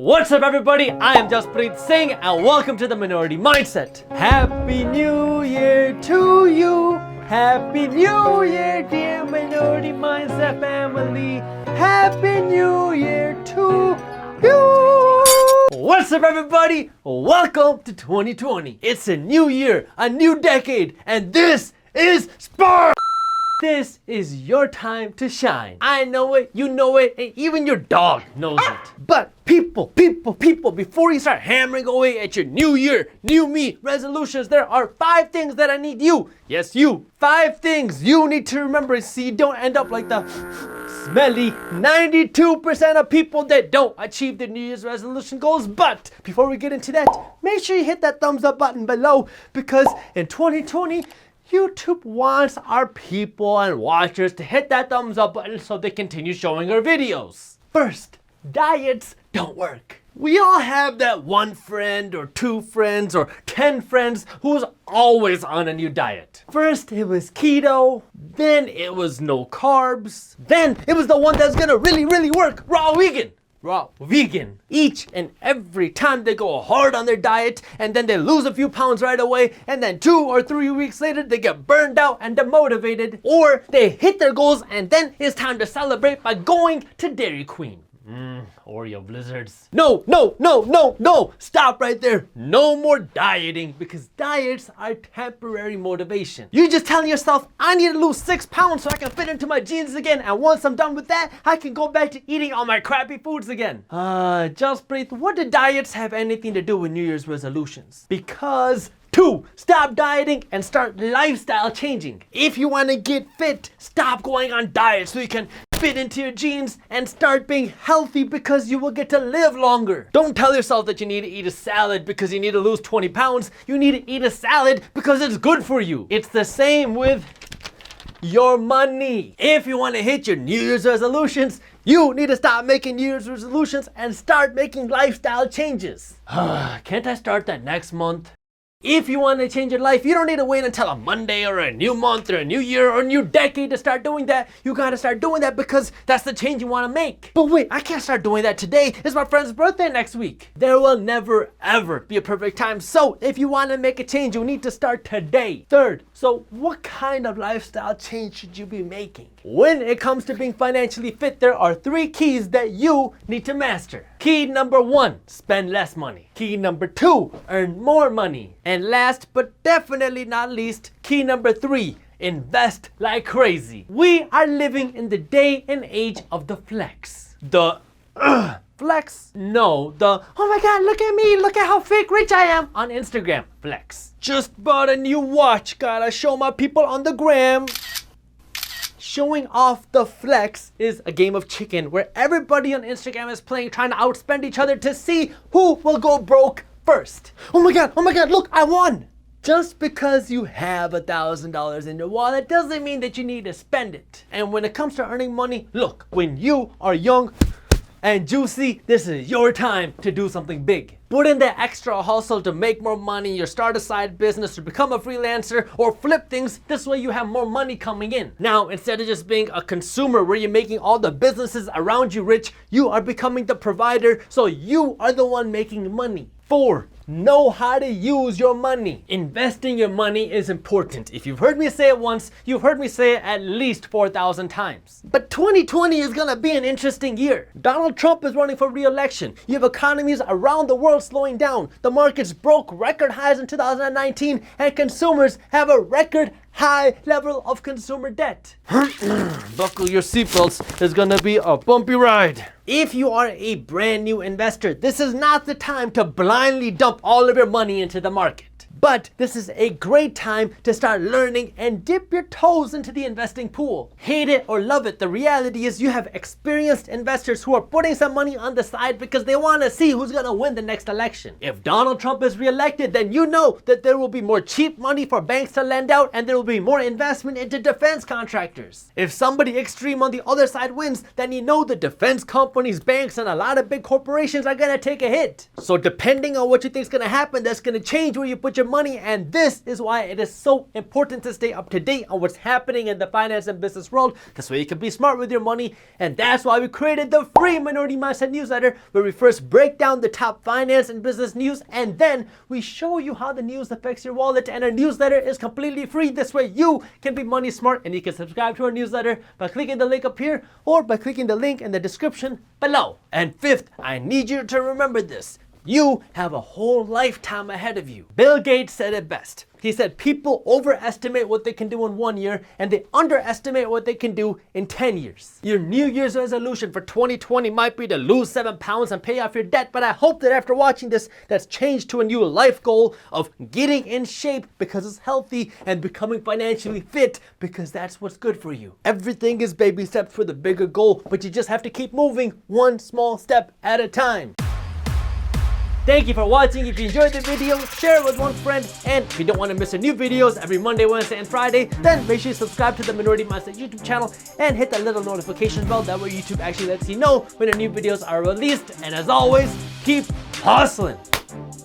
What's up everybody, I am Jaspreet Singh and welcome to the Minority Mindset. Happy New Year to you. Happy New Year dear Minority Mindset family. Happy New Year to you. What's up everybody, welcome to 2020. It's a new year, a new decade, and this is Spark. This is your time to shine. I know it, you know it, and even your dog knows it. But people, before you start hammering away at your new year, new me resolutions, there are 5 things that I need you, yes you, 5 things you need to remember so you don't end up like the smelly 92% of people that don't achieve their New Year's resolution goals. But before we get into that, make sure you hit that thumbs up button below because in 2020, YouTube wants our people and watchers to hit that thumbs up button so they continue showing our videos. First, diets don't work. We all have that one friend or 2 friends or 10 friends who's always on a new diet. First it was keto, then it was no carbs, then it was the one that's gonna really work, raw vegan. Each and every time they go hard on their diet and then they lose a few pounds right away and then 2 or 3 weeks later they get burned out and demotivated, or they hit their goals and then it's time to celebrate by going to Dairy Queen. Oreo blizzards. No, stop right there. No more dieting because diets are temporary motivation. You're just telling yourself, I need to lose 6 pounds so I can fit into my jeans again, and once I'm done with that, I can go back to eating all my crappy foods again. Jaspreet, what do diets have anything to do with New Year's resolutions? Because 2, stop dieting and start lifestyle changing. If you want to get fit, stop going on diets so you can fit into your jeans and start being healthy because you will get to live longer. Don't tell yourself that you need to eat a salad because you need to lose 20 pounds. You need to eat a salad because it's good for you. It's the same with your money. If you want to hit your New Year's resolutions, you need to stop making New Year's resolutions and start making lifestyle changes. Can't I start that next month? If you want to change your life, you don't need to wait until a Monday or a new month or a new year or a new decade to start doing that. You gotta start doing that because that's the change you want to make. But wait, I can't start doing that today. It's my friend's birthday next week. There will never ever be a perfect time. So if you want to make a change, you need to start today. Third, so what kind of lifestyle change should you be making? When it comes to being financially fit, there are 3 keys that you need to master. Key number 1, spend less money. Key number 2, earn more money. And last but definitely not least, key number 3, invest like crazy. We are living in the day and age of the flex. The flex? No, the oh my god, look at me, look at how fake rich I am on Instagram flex. Just bought a new watch, gotta show my people on the gram. Showing off the flex is a game of chicken where everybody on Instagram is playing, trying to outspend each other to see who will go broke first. Oh my god, look, I won. Just because you have $1,000 in your wallet doesn't mean that you need to spend it. And when it comes to earning money, look, when you are young and juicy, this is your time to do something big. Put in the extra hustle to make more money, or start a side business, or become a freelancer, or flip things. This way you have more money coming in. Now, instead of just being a consumer where you're making all the businesses around you rich, you are becoming the provider, so you are the one making money. 4, know how to use your money. Investing your money is important. If you've heard me say it once, you've heard me say it at least 4,000 times. But 2020 is gonna be an interesting year. Donald Trump is running for re-election. You have economies around the world slowing down. The markets broke record highs in 2019 and consumers have a record high level of consumer debt. Buckle your seatbelts, it's gonna be a bumpy ride. If you are a brand new investor, this is not the time to blindly dump all of your money into the market. But this is a great time to start learning and dip your toes into the investing pool. Hate it or love it, the reality is you have experienced investors who are putting some money on the side because they want to see who's going to win the next election. If Donald Trump is reelected, then you know that there will be more cheap money for banks to lend out and there will be more investment into defense contractors. If somebody extreme on the other side wins, then you know the defense companies, banks, and a lot of big corporations are going to take a hit. So depending on what you think is going to happen, that's going to change where you put your money, and this is why it is so important to stay up to date on what's happening in the finance and business world. This way you can be smart with your money, and that's why we created the free Minority Mindset newsletter, where we first break down the top finance and business news, and then we show you how the news affects your wallet. And our newsletter is completely free. This way you can be money smart, and you can subscribe to our newsletter by clicking the link up here or by clicking the link in the description below. And fifth, I need you to remember this. You have a whole lifetime ahead of you. Bill Gates said it best. He said people overestimate what they can do in 1 year, and they underestimate what they can do in 10 years. Your New Year's resolution for 2020 might be to lose 7 pounds and pay off your debt, but I hope that after watching this, that's changed to a new life goal of getting in shape because it's healthy and becoming financially fit because that's what's good for you. Everything is baby steps for the bigger goal, but you just have to keep moving one small step at a time. Thank you for watching. If you enjoyed the video, share it with one friend. And if you don't want to miss our new videos every Monday, Wednesday, and Friday, then make sure you subscribe to the Minority Mindset YouTube channel and hit that little notification bell. That way YouTube actually lets you know when our new videos are released. And as always, keep hustling.